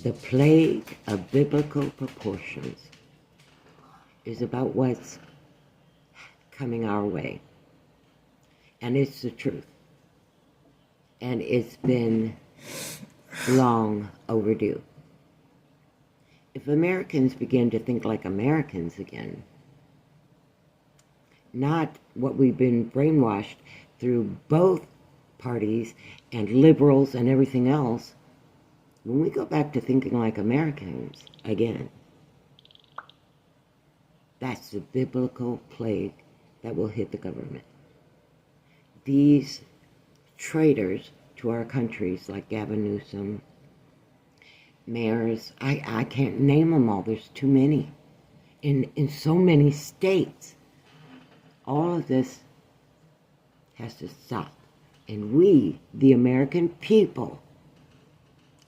The plague of biblical proportions is about what's coming our way. And it's the truth. And it's been long overdue. If Americans begin to think like Americans again, not what we've been brainwashed through both parties and liberals and everything else, when we go back to thinking like Americans again, that's the biblical plague that will hit the government. These traitors to our countries like Gavin Newsom, mayors, I can't name them all, there's too many, in so many states. All of this has to stop. And we, the American people,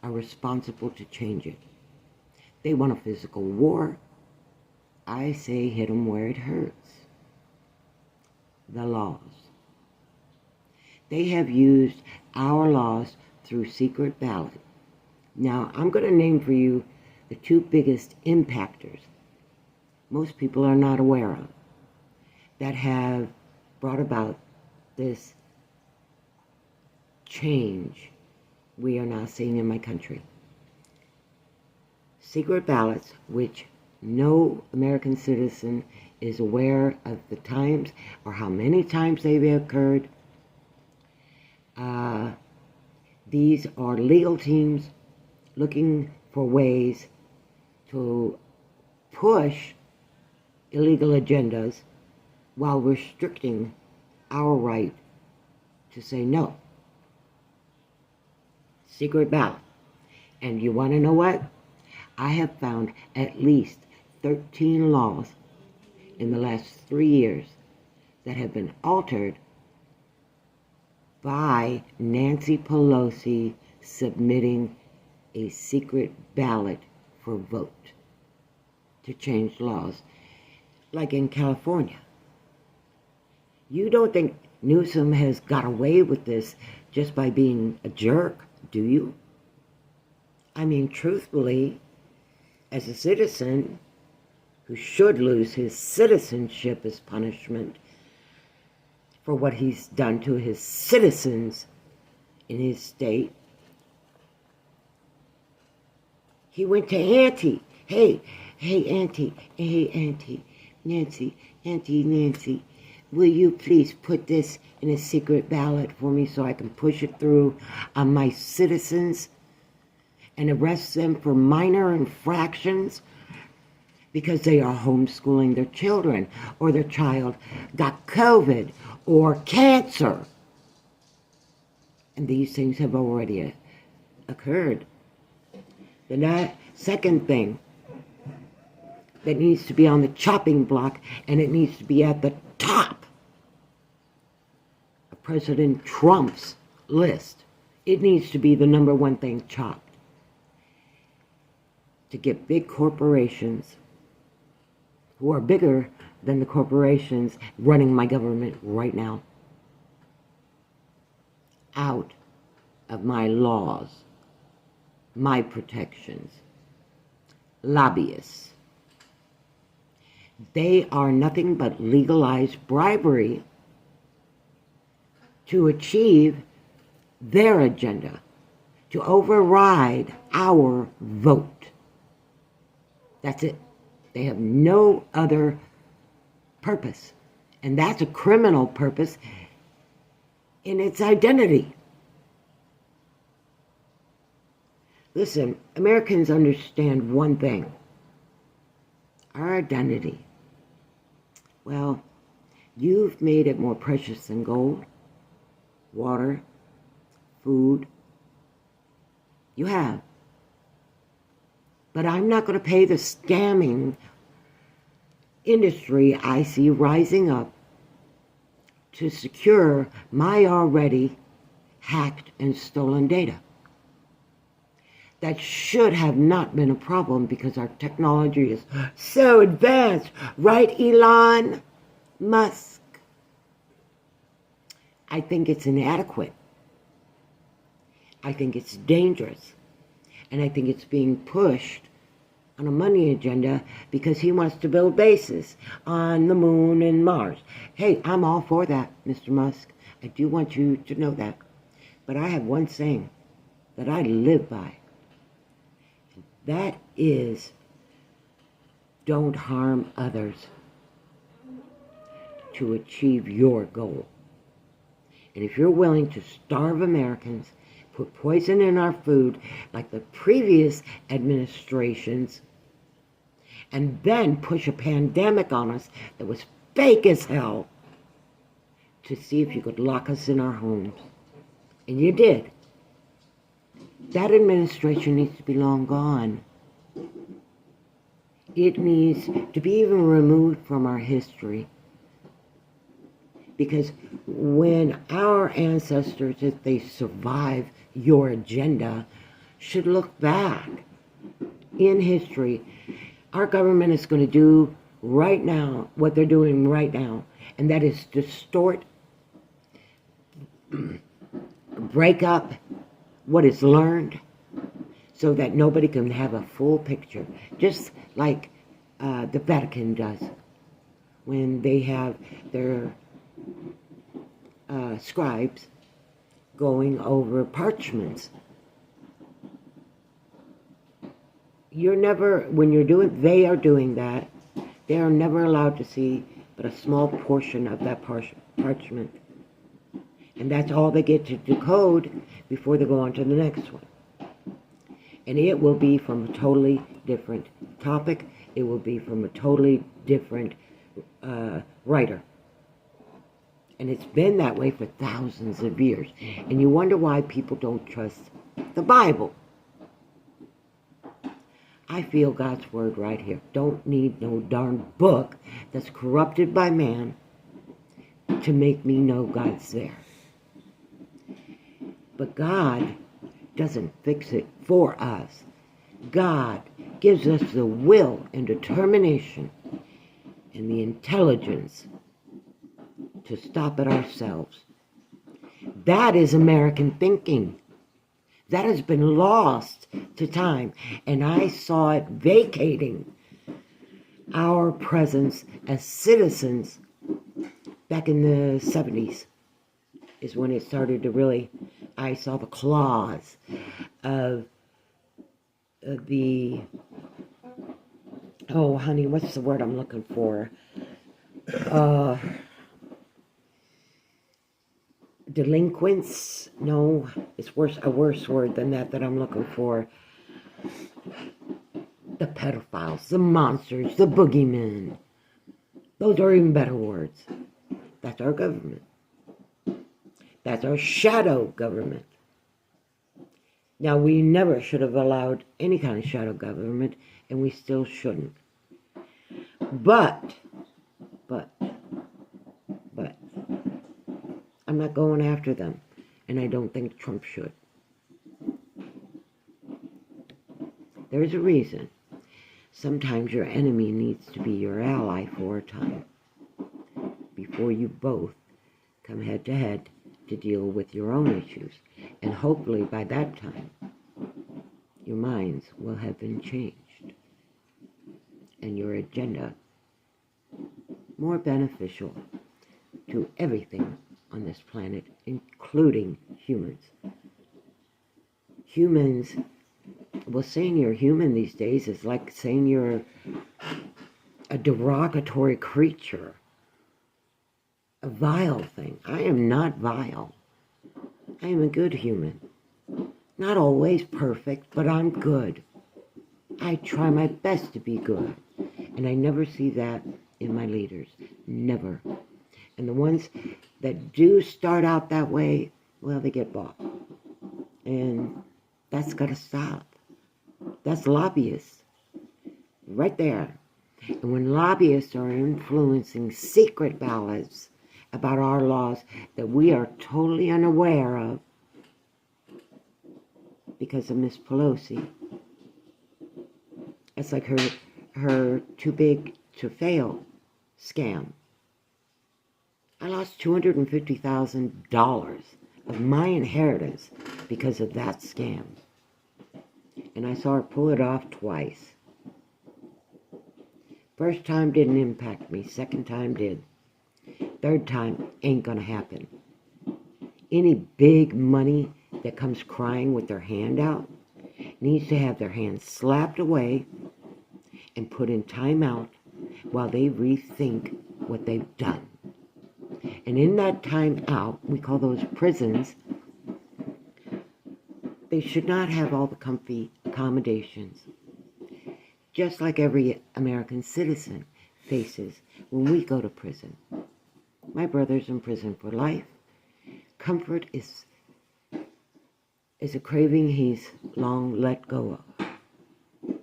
are responsible to change it. They want a physical war. I say hit them where it hurts. The laws. They have used our laws through secret ballot. Now, I'm going to name for you the two biggest impactors most people are not aware of that have brought about this change we are now seeing in my country. Secret ballots, which no American citizen is aware of the times or how many times they've occurred. These are legal teams looking for ways to push illegal agendas while restricting our right to say no. Secret ballot. And you want to know what? I have found at least 13 laws in the last 3 years that have been altered by Nancy Pelosi submitting a secret ballot for vote to change laws, like in California. You don't think Newsom has got away with this just by being a jerk, do you? I mean, truthfully, as a citizen who should lose his citizenship as punishment for what he's done to his citizens in his state, he went to Auntie. Hey, Auntie Nancy, will you please put this in a secret ballot for me so I can push it through on my citizens and arrest them for minor infractions because they are homeschooling their children or their child got COVID or cancer. And these things have already occurred. The second thing that needs to be on the chopping block, and it needs to be at the top of President Trump's list. It needs to be the number one thing chopped. To get big corporations, who are bigger than the corporations running my government right now, out of my laws, my protections. Lobbyists. They are nothing but legalized bribery to achieve their agenda, to override our vote. That's it. They have no other purpose. And that's a criminal purpose in its identity. Listen, Americans understand one thing. Our identity. Well, you've made it more precious than gold, water, food. You have. But I'm not going to pay the scamming industry I see rising up to secure my already hacked and stolen data. That should have not been a problem because our technology is so advanced. Right, Elon Musk? I think it's inadequate. I think it's dangerous. And I think it's being pushed on a money agenda because he wants to build bases on the moon and Mars. Hey, I'm all for that, Mr. Musk. I do want you to know that. But I have one saying that I live by. That is, don't harm others to achieve your goal. And if you're willing to starve Americans, put poison in our food like the previous administrations, and then push a pandemic on us that was fake as hell to see if you could lock us in our homes. And you did. That administration needs to be long gone. It needs to be even removed from our history. Because when our ancestors, if they survive your agenda, should look back in history, our government is going to do right now what they're doing right now, and that is distort, break up what is learned so that nobody can have a full picture, just like the Vatican does when they have their scribes going over parchments. You're never, when you're doing, they are doing that, they are never allowed to see but a small portion of that parchment. And that's all they get to decode before they go on to the next one. And it will be from a totally different topic. It will be from a totally different writer. And it's been that way for thousands of years. And you wonder why people don't trust the Bible. I feel God's word right here. Don't need no darn book that's corrupted by man to make me know God's there. But God doesn't fix it for us. God gives us the will and determination and the intelligence to stop it ourselves. That is American thinking. That has been lost to time, and I saw it vacating our presence as citizens back in the 70s is when it started to really, I saw the claws of the, oh honey, what's the word I'm looking for? Delinquents? No, it's worse, a worse word than that I'm looking for. The pedophiles, the monsters, the boogeymen. Those are even better words. That's our government. That's our shadow government. Now, we never should have allowed any kind of shadow government, and we still shouldn't. But, I'm not going after them, and I don't think Trump should. There's a reason. Sometimes your enemy needs to be your ally for a time before you both come head to head to deal with your own issues. And hopefully by that time, your minds will have been changed and your agenda more beneficial to everything on this planet, including humans. Humans, well, saying you're human these days is like saying you're a derogatory creature, a vile thing. I am not vile. I am a good human. Not always perfect, but I'm good. I try my best to be good. And I never see that in my leaders. Never. And the ones that do start out that way, well, they get bought. And that's got to stop. That's lobbyists. Right there. And when lobbyists are influencing secret ballots about our laws that we are totally unaware of because of Miss Pelosi, it's like her too big to fail scam. I lost $250,000 of my inheritance because of that scam. And I saw her pull it off twice. First time didn't impact me. Second time did. Third time ain't gonna happen. Any big money that comes crying with their hand out needs to have their hand slapped away and put in timeout while they rethink what they've done. And in that time out, we call those prisons, they should not have all the comfy accommodations, just like every American citizen faces when we go to prison. My brother's in prison for life. Comfort is a craving he's long let go of,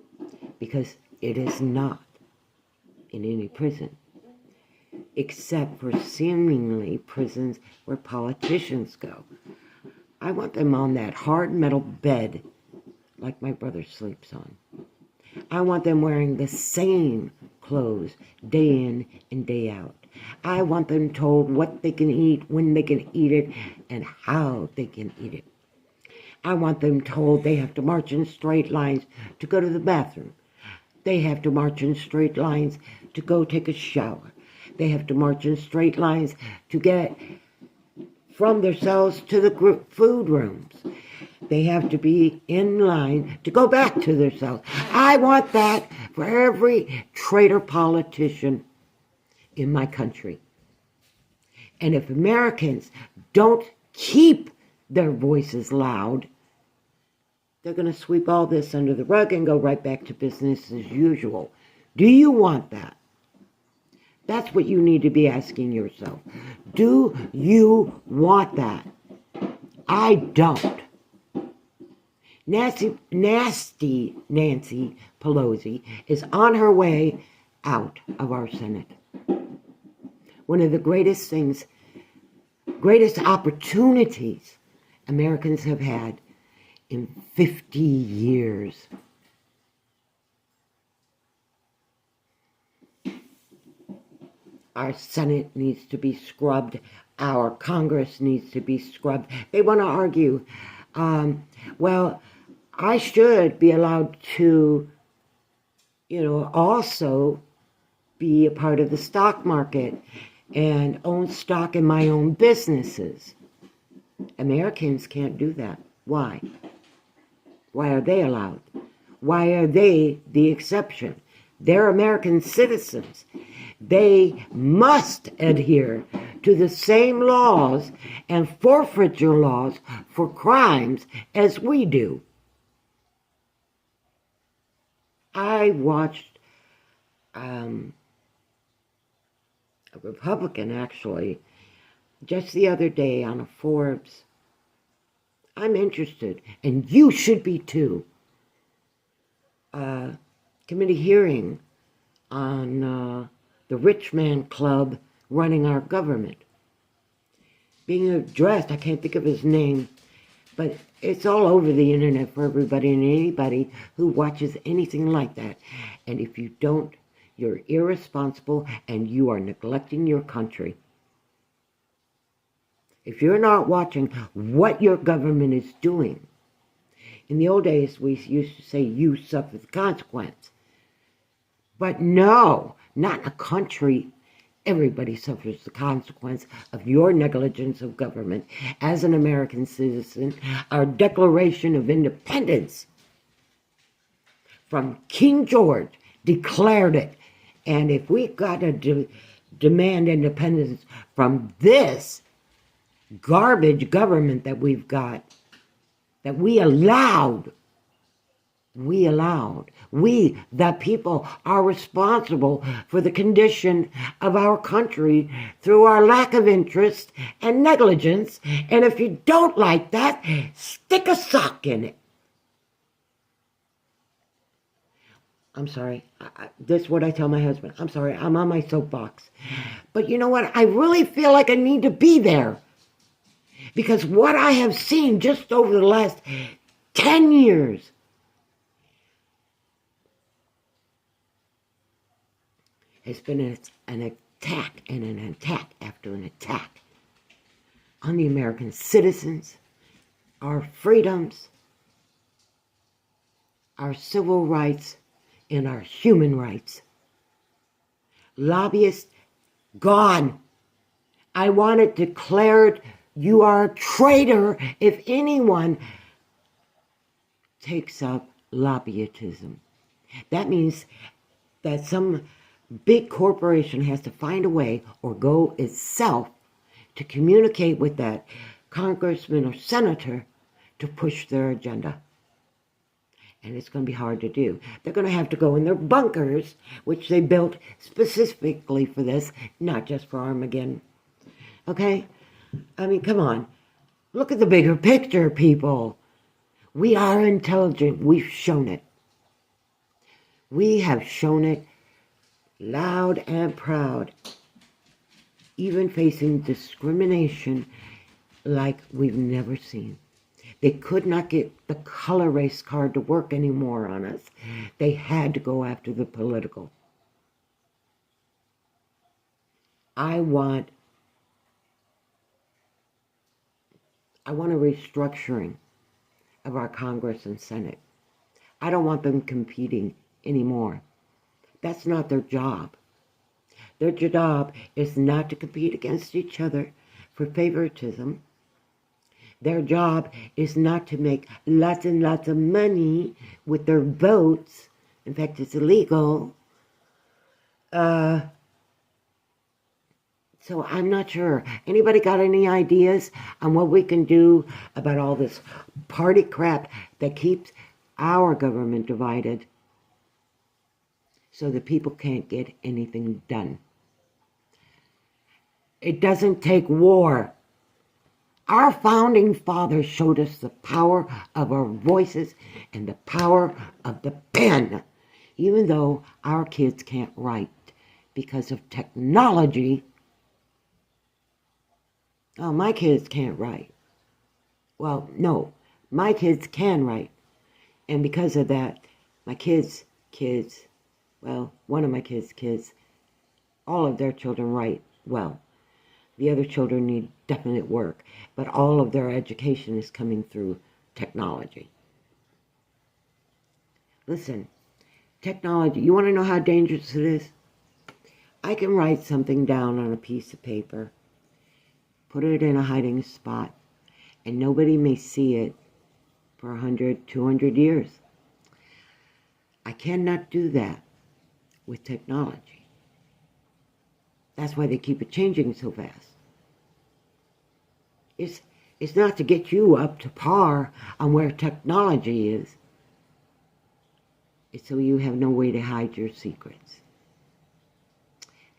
because it is not in any prison, except for seemingly prisons where politicians go. I want them on that hard metal bed like my brother sleeps on. I want them wearing the same clothes day in and day out. I want them told what they can eat, when they can eat it, and how they can eat it. I want them told they have to march in straight lines to go to the bathroom. They have to march in straight lines to go take a shower. They have to march in straight lines to get from their cells to the food rooms. They have to be in line to go back to their cells. I want that for every traitor politician in my country. And if Americans don't keep their voices loud, they're going to sweep all this under the rug and go right back to business as usual. Do you want that? That's what you need to be asking yourself. Do you want that? I don't. Nasty Nancy Pelosi is on her way out of our Senate. One of the greatest opportunities Americans have had in 50 years. Our Senate needs to be scrubbed. Our Congress needs to be scrubbed. They want to argue, well, I should be allowed to, also be a part of the stock market and own stock in my own businesses. Americans can't do that. Why? Why are they allowed? Why are they the exception? They're American citizens. They must adhere to the same laws and forfeiture laws for crimes as we do. I watched a Republican, actually, just the other day on a Forbes. I'm interested, and you should be too. Committee hearing on the rich man club running our government. Being addressed, I can't think of his name, but it's all over the internet for everybody and anybody who watches anything like that. And if you don't, you're irresponsible and you are neglecting your country. If you're not watching what your government is doing, in the old days we used to say you suffer the consequence. But no, not in a country. Everybody suffers the consequence of your negligence of government. As an American citizen, our Declaration of Independence from King George declared it. And if we got to demand independence from this garbage government that we've got, that we, the people, are responsible for the condition of our country through our lack of interest and negligence. And if you don't like that, stick a sock in it. I'm sorry. This is what I tell my husband. I'm sorry. I'm on my soapbox. But you know what? I really feel like I need to be there. Because what I have seen just over the last 10 years has been an attack and an attack after an attack on the American citizens, our freedoms, our civil rights and our human rights. Lobbyists, gone. I want it declared you are a traitor if anyone takes up lobbyism. That means that some big corporation has to find a way or go itself to communicate with that congressman or senator to push their agenda. And it's going to be hard to do. They're going to have to go in their bunkers, which they built specifically for this, not just for Armageddon. Okay? I mean, come on. Look at the bigger picture, people. We are intelligent. We've shown it. We have shown it loud and proud, even facing discrimination like we've never seen. They could not get the color race card to work anymore on us. They had to go after the political. I want a restructuring of our Congress and Senate. I don't want them competing anymore. That's not their job. Their job is not to compete against each other for favoritism. Their job is not to make lots and lots of money with their votes. In fact, it's illegal. So I'm not sure. Anybody got any ideas on what we can do about all this party crap that keeps our government divided so that people can't get anything done? It doesn't take war. Our founding fathers showed us the power of our voices and the power of the pen, even though our kids can't write because of technology. Oh, my kids can't write. Well, no, my kids can write. And because of that, my kids, well, one of my kids, all of their children write well. The other children need definite work, but all of their education is coming through technology. Listen, technology, you want to know how dangerous it is? I can write something down on a piece of paper, put it in a hiding spot, and nobody may see it for 100, 200 years. I cannot do that with technology. That's why they keep it changing so fast. It's not to get you up to par on where technology is. It's so you have no way to hide your secrets.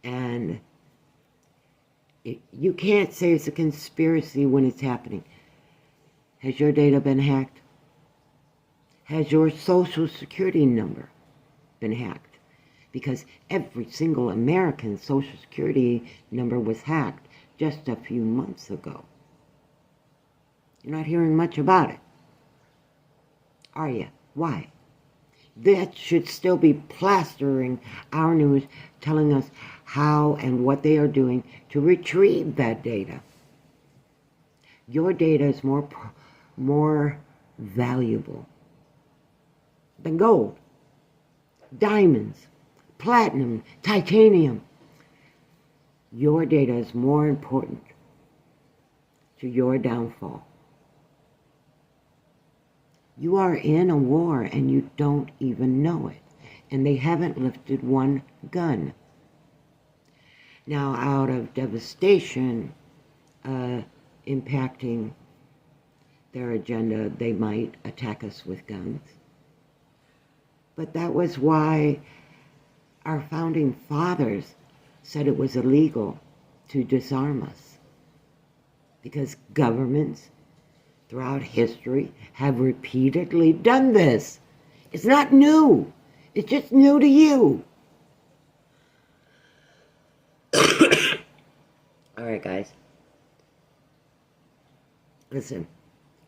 And you can't say it's a conspiracy when it's happening. Has your data been hacked? Has your social security number been hacked? Because every single American social security number was hacked just a few months ago. You're not hearing much about it, are you? Why? That should still be plastering our news, telling us how and what they are doing to retrieve that data. Your data is more valuable than gold, diamonds, platinum, titanium. Your data is more important to your downfall. You are in a war and you don't even know it. And they haven't lifted one gun. Now, out of devastation impacting their agenda, they might attack us with guns. But that was why our founding fathers said it was illegal to disarm us. Because governments throughout history have repeatedly done this. It's not new. It's just new to you. All right, guys. Listen,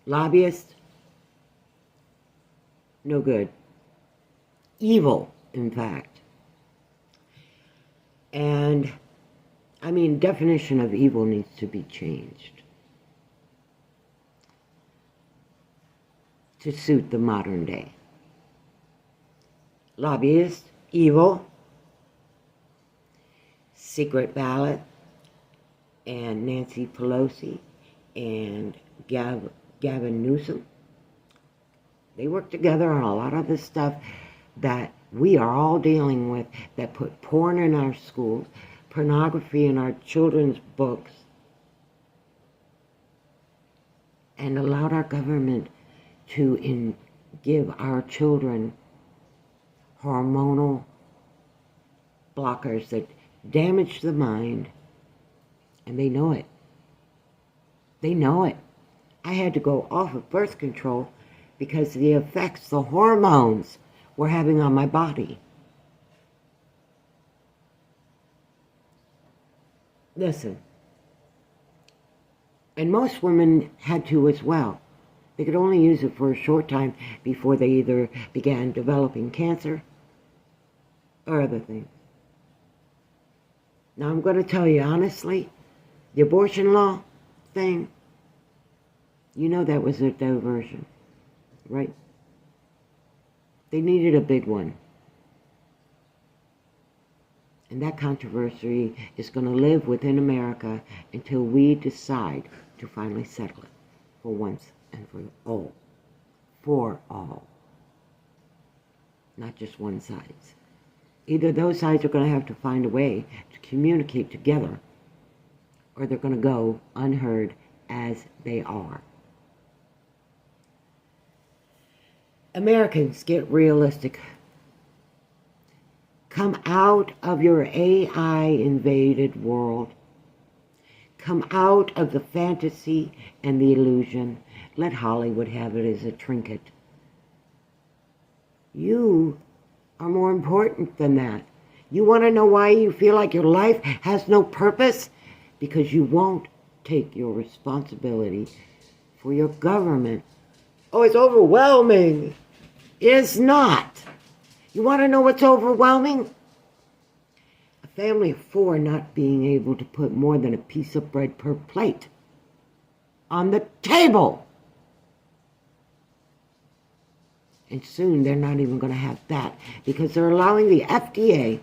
lobbyists, no good. Evil, in fact. And, I mean, definition of evil needs to be changed to suit the modern day. lobbyists, evil, secret ballot, and Nancy Pelosi and Gavin Newsom. They work together on a lot of the stuff that we are all dealing with, that put porn in our schools, pornography in our children's books, and allowed our government to give our children hormonal blockers that damage the mind, and they know it. They know it. I had to go off of birth control because of the effects the hormones were having on my body. Listen, and most women had to as well. They could only use it for a short time before they either began developing cancer or other things. Now I'm going to tell you honestly, the abortion law thing, you know that was a diversion, right? They needed a big one. And that controversy is going to live within America until we decide to finally settle it for once and for all. For all. Not just one side. Either those sides are going to have to find a way to communicate together, or they're going to go unheard as they are. Americans, get realistic. Come out of your AI-invaded world. Come out of the fantasy and the illusion. Let Hollywood have it as a trinket. You are more important than that. You want to know why you feel like your life has no purpose? Because you won't take your responsibility for your government. Oh, it's overwhelming. It's not. You want to know what's overwhelming? A family of 4 not being able to put more than a piece of bread per plate on the table. And soon they're not even going to have that, because they're allowing the FDA,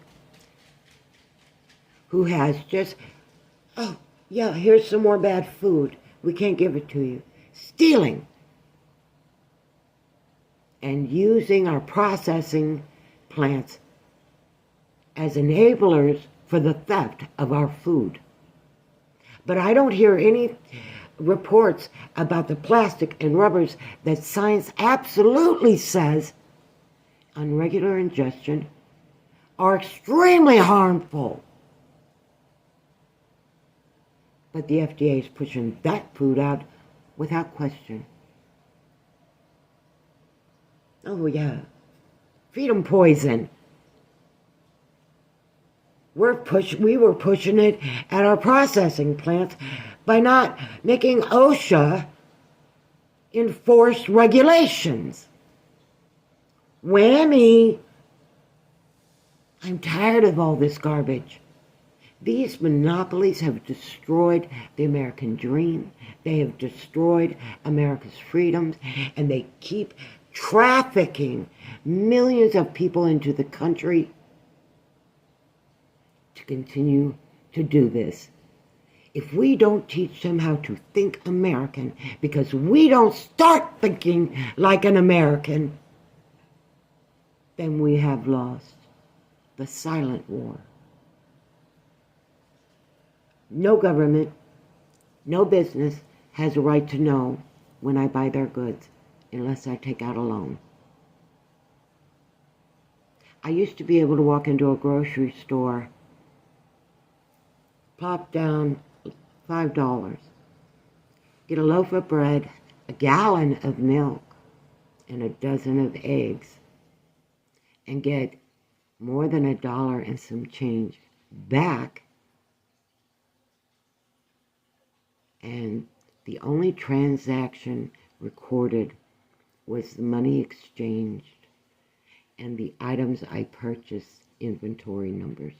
who has just, oh, yeah, here's some more bad food. We can't give it to you. Stealing. And using our processing plants as enablers for the theft of our food. But I don't hear any reports about the plastic and rubbers that science absolutely says, on regular ingestion, are extremely harmful. But the FDA is pushing that food out without question. Oh yeah, feed them poison. We were pushing it at our processing plants by not making OSHA enforce regulations. Whammy! I'm tired of all this garbage. These monopolies have destroyed the American dream. They have destroyed America's freedoms, and they keep trafficking millions of people into the country to continue to do this. If we don't teach them how to think American, because we don't start thinking like an American, then we have lost the silent war. No government, no business has a right to know when I buy their goods unless I take out a loan. I used to be able to walk into a grocery store, plop down $5, get a loaf of bread, a gallon of milk, and a dozen of eggs, and get more than $1 and some change back. And the only transaction recorded was the money exchanged and the items I purchased inventory numbers.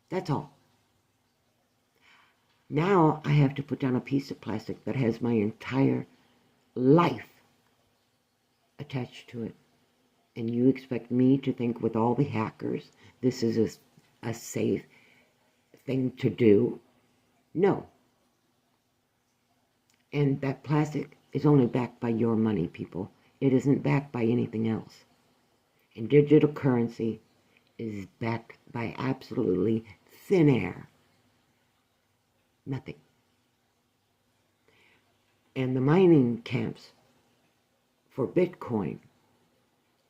That's all. Now I have to put down a piece of plastic that has my entire life attached to it. And you expect me to think with all the hackers this is a safe thing to do? No. And that plastic is only backed by your money, people. It isn't backed by anything else. And digital currency is backed by absolutely thin air. Nothing. And the mining camps for Bitcoin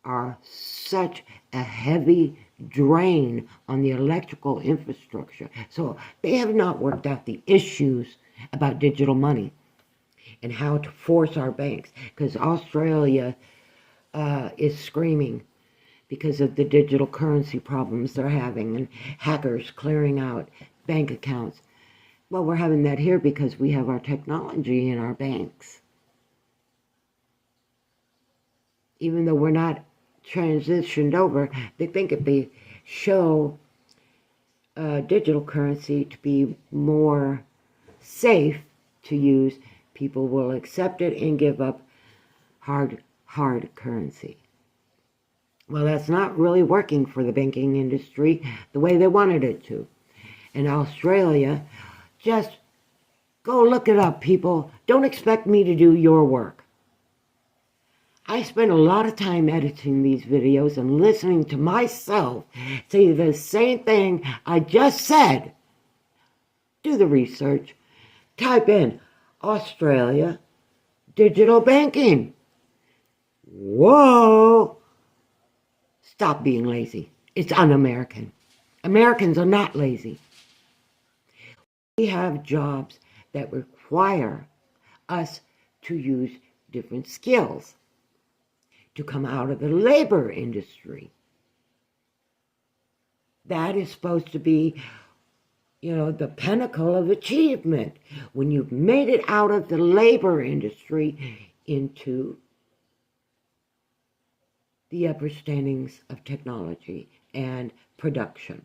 are such a heavy drain on the electrical infrastructure. So they have not worked out the issues about digital money and how to force our banks. Because Australia is screaming because of the digital currency problems they're having and hackers clearing out bank accounts. Well, we're having that here because we have our technology in our banks. Even though we're not transitioned over, they think if they show digital currency to be more safe to use, people will accept it and give up hard currency. Well, that's not really working for the banking industry the way they wanted it to. In Australia, just go look it up, people. Don't expect me to do your work. I spend a lot of time editing these videos and listening to myself say the same thing I just said. Do the research. Type in Australia digital banking. Whoa! Stop being lazy. It's un-American. Americans are not lazy. We have jobs that require us to use different skills to come out of the labor industry. That is supposed to be, the pinnacle of achievement. When you've made it out of the labor industry into the upper standings of technology and production.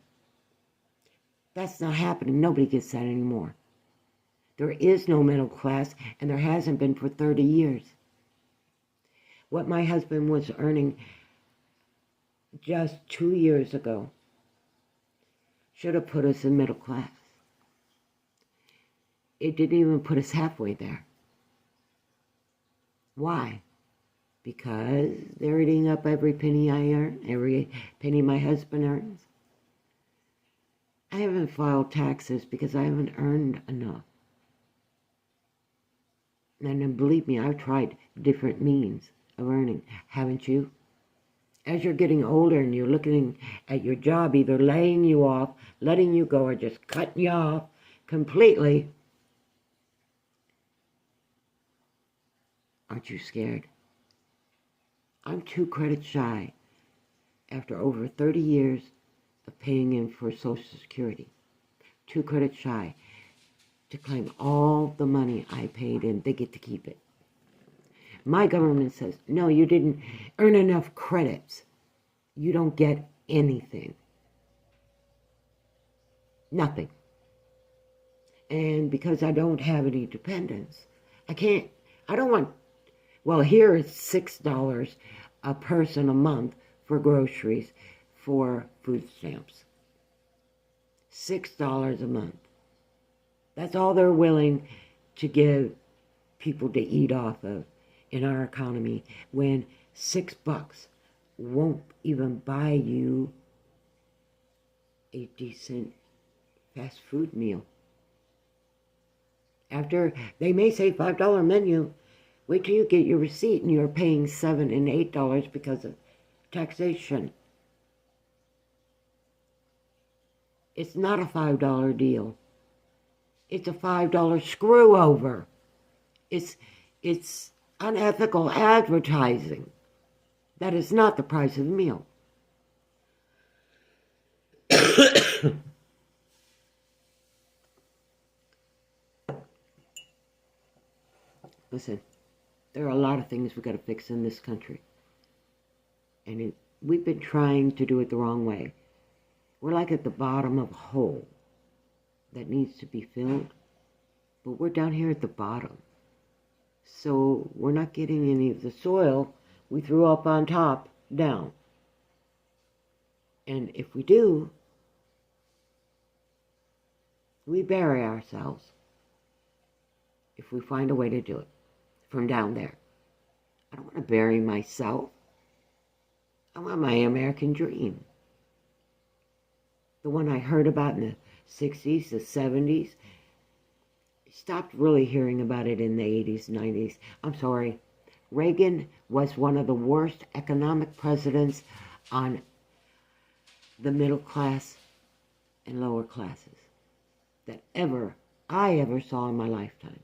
That's not happening. Nobody gets that anymore. There is no middle class, and there hasn't been for 30 years. What my husband was earning just 2 years ago should have put us in middle class. It didn't even put us halfway there. Why? Because they're eating up every penny I earn, every penny my husband earns. I haven't filed taxes because I haven't earned enough. And then believe me, I've tried different means of earning. Haven't you? As you're getting older and you're looking at your job either laying you off, letting you go, or just cutting you off completely, aren't you scared? I'm 2 credits shy after over 30 years of paying in for Social Security. 2 credits shy to claim all the money I paid in. They get to keep it. My government says, no, you didn't earn enough credits. You don't get anything. Nothing. And because I don't have any dependents, I don't want, well, here it's $6 a person a month for groceries for food stamps. $6 a month. That's all they're willing to give people to eat off of in our economy, when $6 won't even buy you a decent fast food meal. After they may say $5 menu, wait till you get your receipt and you're paying $7 and $8 because of taxation. It's not a $5 deal. It's a $5 screw over. It's unethical advertising. That is not the price of the meal. Listen, there are a lot of things we've got to fix in this country. And we've been trying to do it the wrong way. We're like at the bottom of a hole that needs to be filled, but we're down here at the bottom. So we're not getting any of the soil we threw up on top down. And if we do, we bury ourselves if we find a way to do it from down there. I don't want to bury myself. I want my American dream. The one I heard about in the 60s, the 70s. I stopped really hearing about it in the 80s, 90s. I'm sorry. Reagan was one of the worst economic presidents on the middle class and lower classes that I ever saw in my lifetime.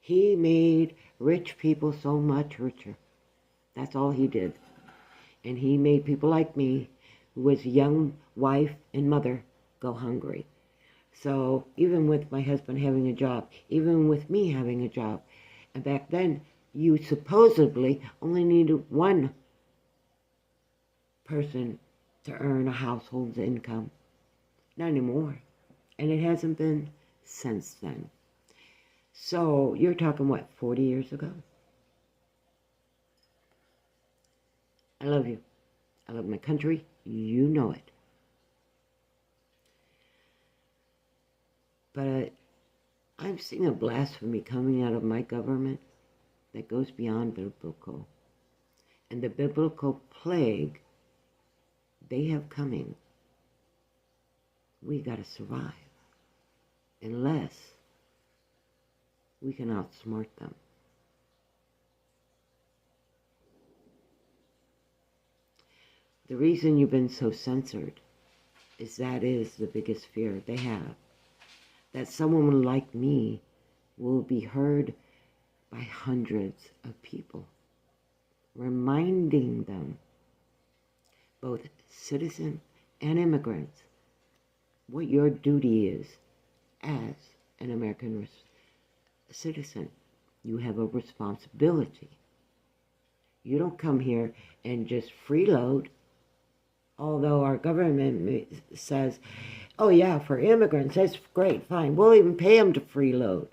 He made rich people so much richer. That's all he did. And he made people like me, who was a young wife and mother, go hungry. So even with my husband having a job, even with me having a job, and back then you supposedly only needed one person to earn a household's income. Not anymore. And it hasn't been since then. So you're talking, what, 40 years ago? I love you. I love my country. You know it. But I'm seeing a blasphemy coming out of my government that goes beyond biblical. And the biblical plague they have coming, we got to survive. Unless we can outsmart them. The reason you've been so censored is that is the biggest fear they have. That someone like me will be heard by hundreds of people, reminding them, both citizen and immigrants, what your duty is as an American citizen. You have a responsibility. You don't come here and just freeload, although our government says, oh yeah, for immigrants, that's great, fine. We'll even pay them to freeload.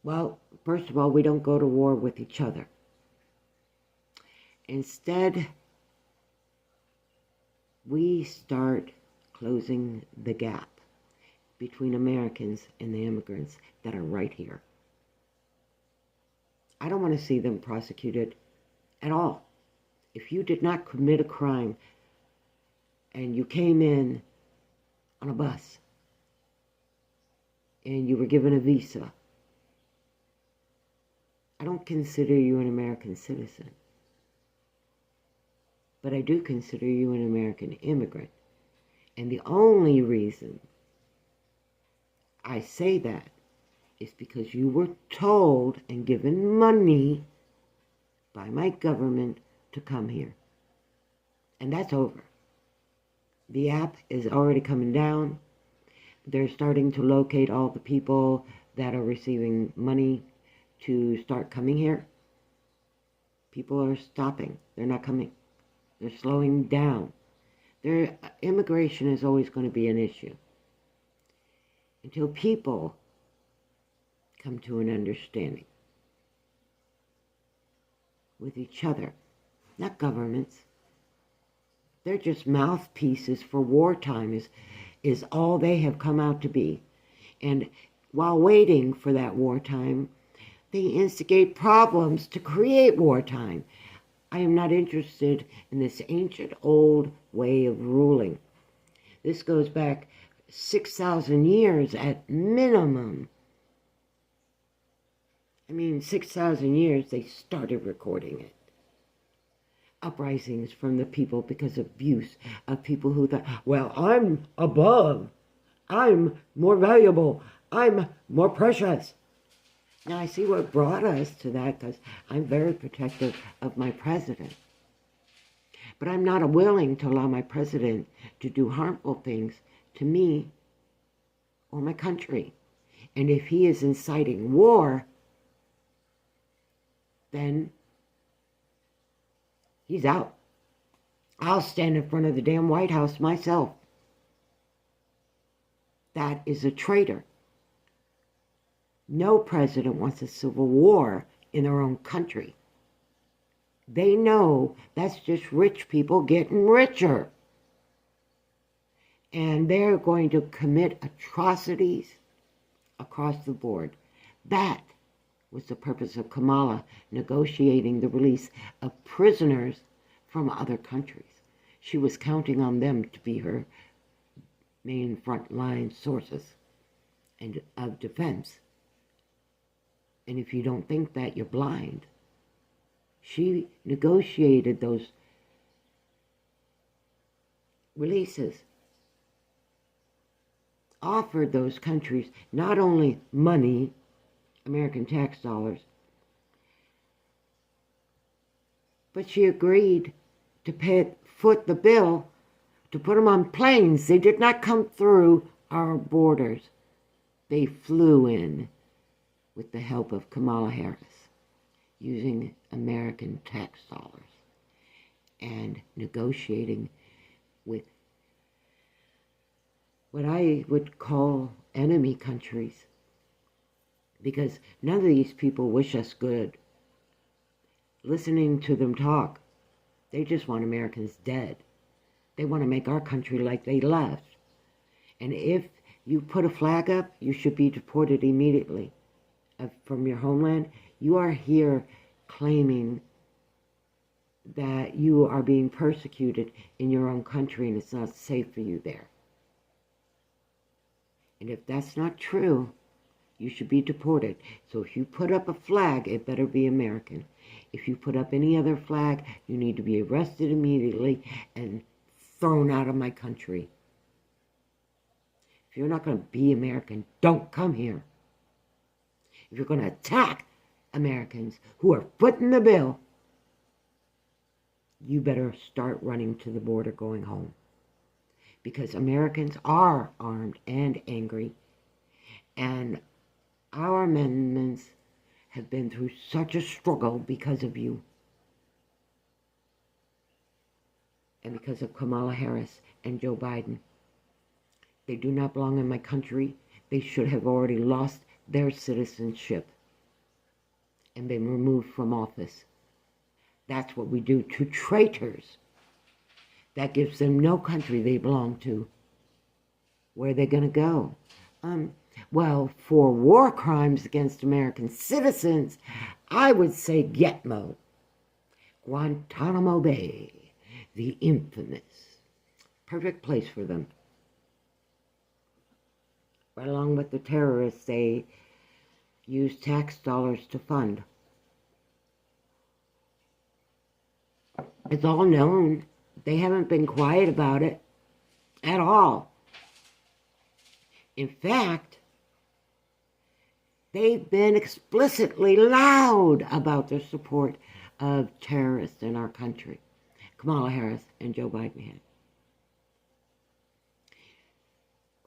Well, first of all, we don't go to war with each other. Instead, we start closing the gap between Americans and the immigrants that are right here. I don't want to see them prosecuted at all. If you did not commit a crime and you came in on a bus and you were given a visa, I don't consider you an American citizen. But I do consider you an American immigrant. And the only reason I say that is because you were told and given money by my government to come here. And that's over. The app is already coming down. They're starting to locate all the people that are receiving money to start coming here. People are stopping. They're not coming. They're slowing down. Their immigration is always going to be an issue until people come to an understanding with each other, not governments. They're just mouthpieces for wartime is all they have come out to be. And while waiting for that wartime, they instigate problems to create wartime. I am not interested in this ancient old way of ruling. This goes back 6,000 years at minimum. 6,000 years they started recording it. Uprisings from the people because of abuse of people who thought, well, I'm above. I'm more valuable. I'm more precious. Now, I see what brought us to that because I'm very protective of my president. But I'm not willing to allow my president to do harmful things to me or my country. And if he is inciting war, then he's out. I'll stand in front of the damn White House myself. That is a traitor. No president wants a civil war in their own country. They know that's just rich people getting richer. And they're going to commit atrocities across the board. That was the purpose of Kamala negotiating the release of prisoners from other countries. She was counting on them to be her main frontline sources and of defense. And if you don't think that, you're blind. She negotiated those releases, offered those countries not only money, American tax dollars, but she agreed to foot the bill to put them on planes. They did not come through our borders. They flew in with the help of Kamala Harris, using American tax dollars and negotiating with what I would call enemy countries, because none of these people wish us good. Listening to them talk, they just want Americans dead. They want to make our country like they left. And if you put a flag up, you should be deported immediately from your homeland. You are here claiming that you are being persecuted in your own country and it's not safe for you there. And if that's not true, you should be deported. So if you put up a flag, it better be American. If you put up any other flag, you need to be arrested immediately and thrown out of my country. If you're not going to be American, don't come here. If you're going to attack Americans who are footing the bill, you better start running to the border going home. Because Americans are armed and angry, and our amendments have been through such a struggle because of you. And because of Kamala Harris and Joe Biden. They do not belong in my country. They should have already lost their citizenship and been removed from office. That's what we do to traitors. That gives them no country they belong to. Where are they going to go? Well, for war crimes against American citizens, I would say Gitmo, Guantanamo Bay, the infamous. Perfect place for them. Right along with the terrorists they use tax dollars to fund. It's all known. They haven't been quiet about it at all. In fact, they've been explicitly loud about their support of terrorists in our country. Kamala Harris and Joe Biden had.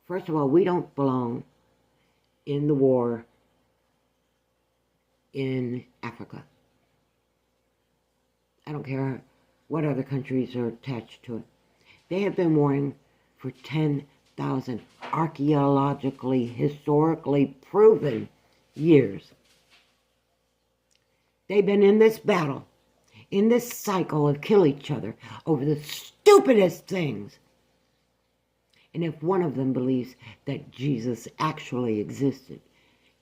First of all, we don't belong in the war in Africa. I don't care what other countries are attached to it. They have been warring for 10,000 archaeologically, historically proven years. They've been in this battle, in this cycle of kill each other over the stupidest things. And if one of them believes that Jesus actually existed,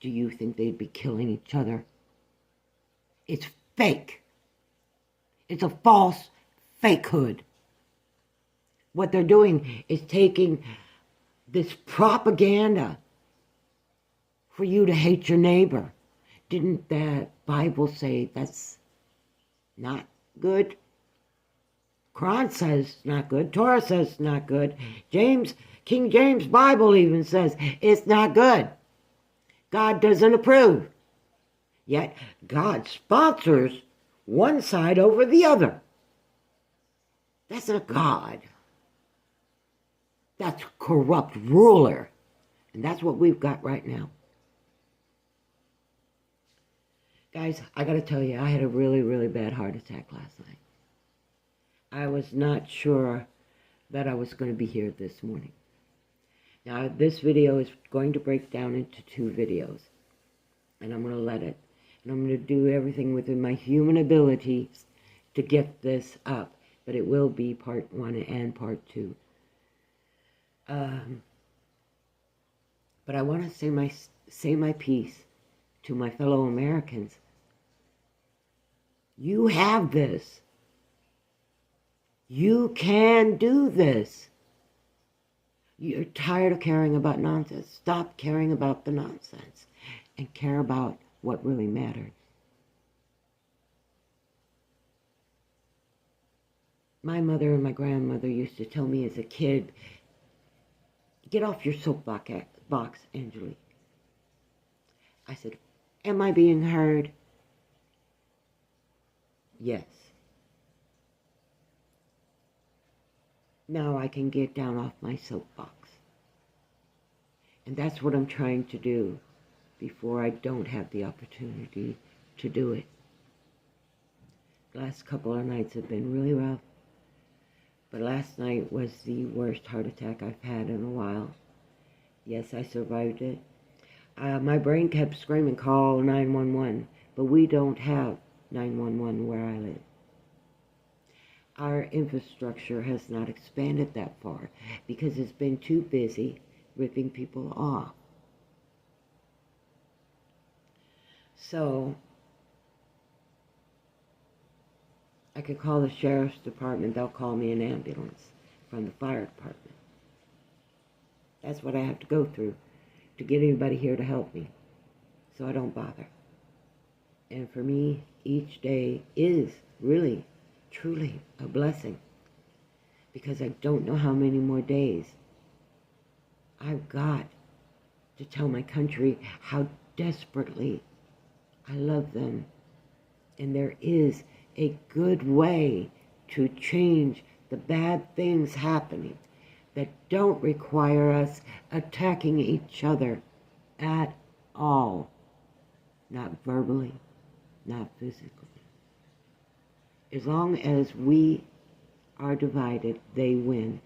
do you think they'd be killing each other? It's fake. It's a false fakehood. What they're doing is taking this propaganda for you to hate your neighbor. Didn't the Bible say that's not good? Quran says not good. Torah says not good. King James Bible even says it's not good. God doesn't approve. Yet God sponsors one side over the other. That's not God. That's a corrupt ruler. And that's what we've got right now. Guys, I got to tell you, I had a really, really bad heart attack last night. I was not sure that I was going to be here this morning. Now, this video is going to break down into 2 videos. And I'm going to let it. And I'm going to do everything within my human abilities to get this up. But it will be part 1 and part 2. But I want to say my piece to my fellow Americans. You have this. You can do this. You're tired of caring about nonsense. Stop caring about the nonsense and care about what really matters. My mother and my grandmother used to tell me as a kid, get off your soapbox, Angelique. I said, am I being heard? Yes. Now I can get down off my soapbox. And that's what I'm trying to do before I don't have the opportunity to do it. The last couple of nights have been really rough. But last night was the worst heart attack I've had in a while. Yes, I survived it. My brain kept screaming, call 911. But we don't have 911 where I live. Our infrastructure has not expanded that far because it's been too busy ripping people off. So I could call the sheriff's department. They'll call me an ambulance from the fire department. That's what I have to go through to get anybody here to help me, so I don't bother. And for me, each day is really, truly a blessing because I don't know how many more days I've got to tell my country how desperately I love them. And there is a good way to change the bad things happening that don't require us attacking each other at all. Not verbally, not physically. As long as we are divided, they win.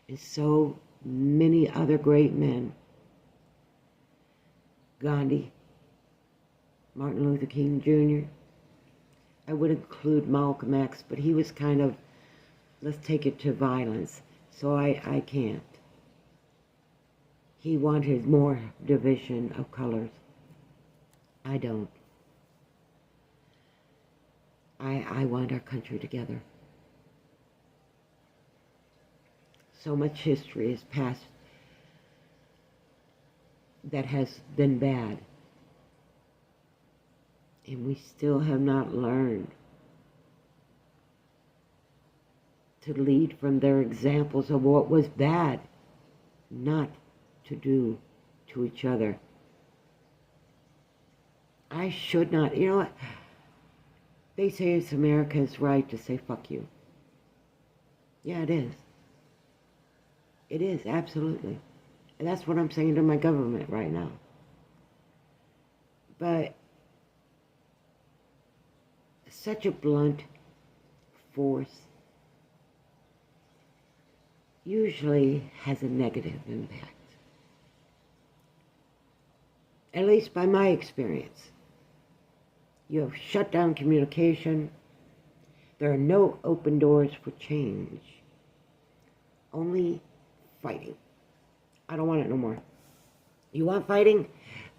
And so many other great men, Gandhi, Martin Luther King Jr., I would include Malcolm X, but he was kind of, let's take it to violence, so I can't. He wanted more division of colors. I don't. I want our country together. So much history has passed that has been bad. And we still have not learned to lead from their examples of what was bad, not to do to each other. I should not, you know what? They say it's America's right to say fuck you. Yeah, it is. It is, absolutely. And that's what I'm saying to my government right now. But such a blunt force usually has a negative impact. At least by my experience. You have shut down communication. There are no open doors for change. Only fighting. I don't want it no more. You want fighting?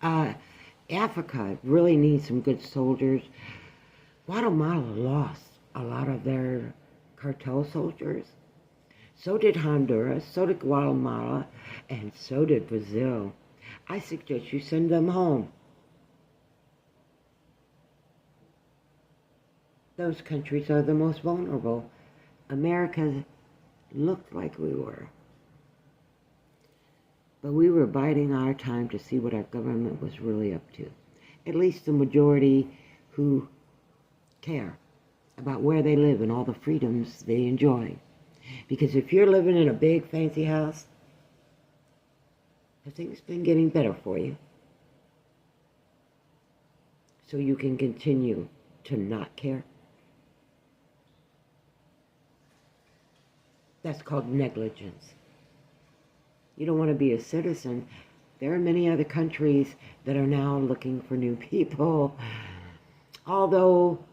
Africa really needs some good soldiers. Guatemala lost a lot of their cartel soldiers. So did Honduras, so did Guatemala, and so did Brazil. I suggest you send them home. Those countries are the most vulnerable. America looked like we were. But we were biding our time to see what our government was really up to. At least the majority who care about where they live and all the freedoms they enjoy. Because if you're living in a big fancy house, have things been getting better for you? So you can continue to not care? That's called negligence. You don't want to be a citizen There are many other countries that are now looking for new people, although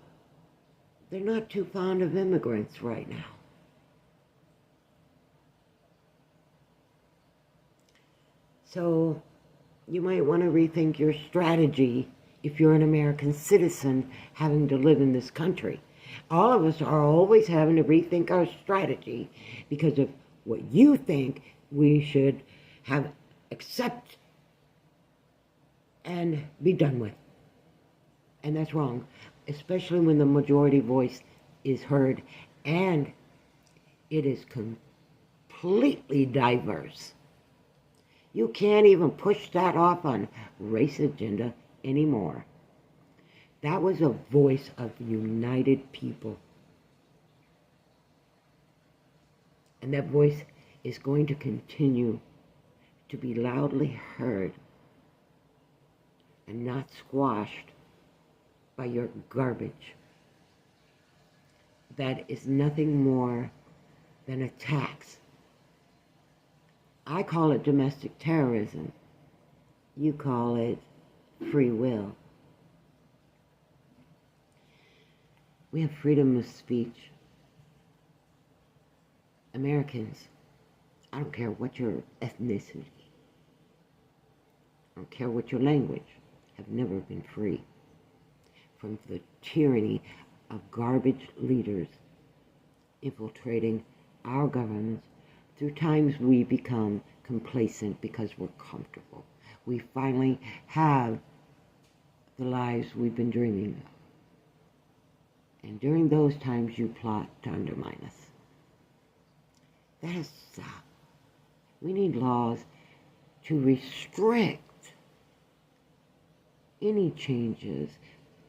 they're not too fond of immigrants right now. So you might want to rethink your strategy if you're an American citizen having to live in this country. All of us are always having to rethink our strategy because of what you think we should have accept and be done with. And that's wrong, especially when the majority voice is heard and it is completely diverse. You can't even push that off on race agenda anymore. That was a voice of united people. And that voice is going to continue to be loudly heard and not squashed by your garbage. That is nothing more than a tax. I call it domestic terrorism. You call it free will. We have freedom of speech. Americans, I don't care what your ethnicity, I don't care what your language, have never been free from the tyranny of garbage leaders infiltrating our governments. Through times we become complacent because we're comfortable. We finally have the lives we've been dreaming of. And during those times you plot to undermine us. That has to stop. We need laws to restrict any changes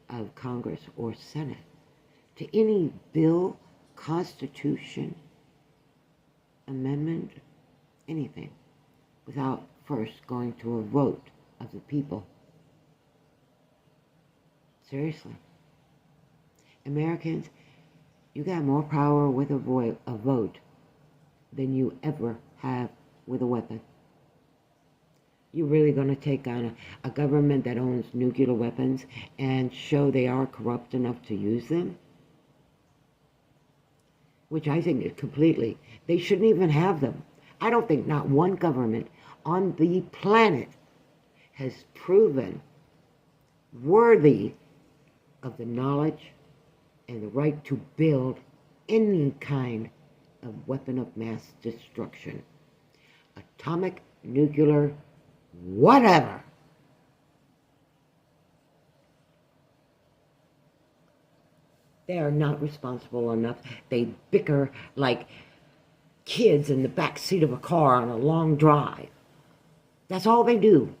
of Congress or Senate to any bill, constitution, amendment, anything, without first going to a vote of the people. Seriously. Americans, you got more power with a vote than you ever have with a weapon. You really going to take on a government that owns nuclear weapons and show they are corrupt enough to use them? Which I think is completely, they shouldn't even have them. I don't think not one government on the planet has proven worthy of the knowledge and the right to build any kind of weapon of mass destruction. Atomic, nuclear, whatever. They are not responsible enough. They bicker like kids in the back seat of a car on a long drive. That's all they do.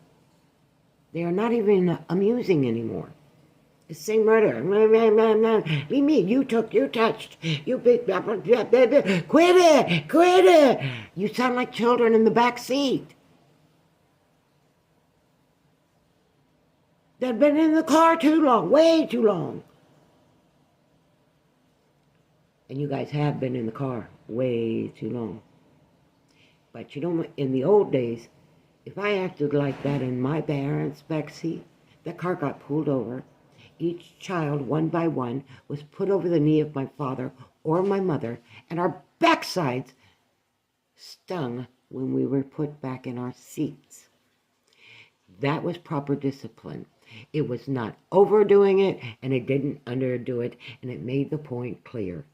They are not even amusing anymore. The same murder. Leave me. You took. You touched. You big. Quit it. Quit it. You sound like children in the back seat. They've been in the car too long. Way too long. And you guys have been in the car way too long. But you know, in the old days, if I acted like that in my parents' backseat, the car got pulled over. Each child, one by one, was put over the knee of my father or my mother, and our backsides stung when we were put back in our seats. That was proper discipline. It was not overdoing it, and it didn't underdo it, and it made the point clear.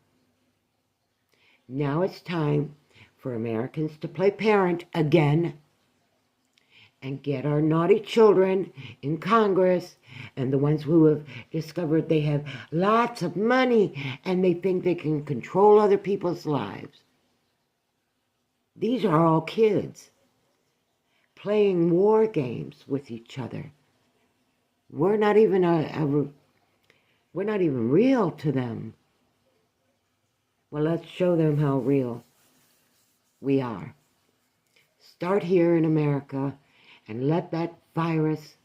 Now it's time for Americans to play parent again and get our naughty children in Congress and the ones who have discovered they have lots of money and they think they can control other people's lives. These are all kids playing war games with each other. We're not even real to them. Well, let's show them how real we are. Start here in America and let that virus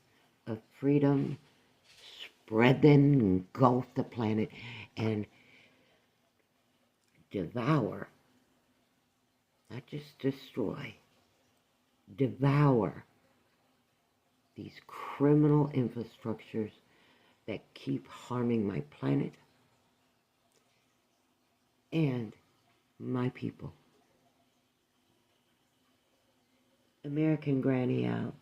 of freedom spread then engulf the planet and devour, not just destroy, devour these criminal infrastructures that keep harming my planet and my people. American Granny out.